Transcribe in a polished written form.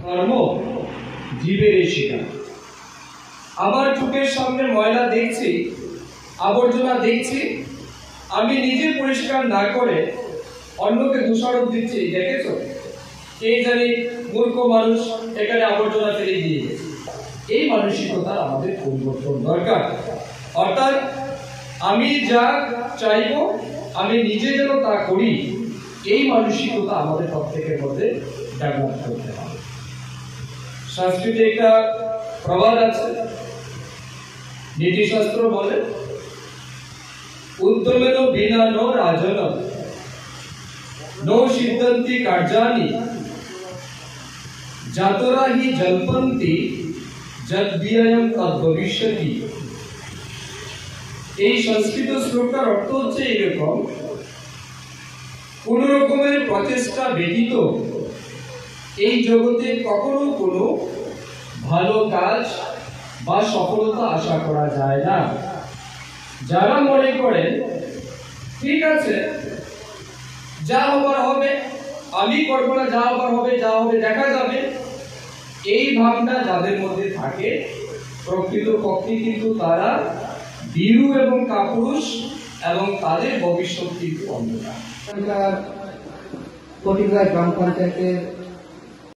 কর্ম জীবের শিকার। আমার চোখের সামনে ময়লা দেখছি, আবর্জনা দেখছি, আমি নিজে পরিষ্কার না করে অন্যকে দোষারোপ দিচ্ছি। দেখেছো, কে জানি মূর্খ মানুষ এখানে আবর্জনা ফেলে দিয়ে গেছে। এই মানসিকতা আমাদের পরিবর্তন দরকার। অর্থাৎ আমি যা চাইব আমি নিজে যেন তা করি, এই মানসিকতা আমাদের প্রত্যেকের মধ্যে ডেভেলপ করতে হবে। সংস্কৃতে একটা প্রবাদ আছে, নীতিশাস্ত্র বলে, উদ্যমেন বিনা নো রাজন নো সিদ্ধন্তি কার্যানি জাতরা হি জল্পন্তি যদ্বিয়ং তদ্ভবিষ্যতি। এই সংস্কৃত শ্লোকটার অর্থ হচ্ছে এরকম, কোন রকমের প্রচেষ্টা ব্যতীত এই জগতে কখনো কোনো ভালো কাজ বা সফলতা আশা করা যায় না। যারা মনে করেন ঠিক আছে যা হবার হবে, আমি করবো না, যা হবার হবে যা হবে দেখা যাবে, এই ভাবনা যাদের মধ্যে থাকে প্রকৃতপক্ষে কিন্তু তারা বীরু এবং কাপুরুষ, এবং তাদের ভবিষ্যৎ কিন্তু অন্ধকার। কটিগড় গ্রাম পঞ্চায়েতের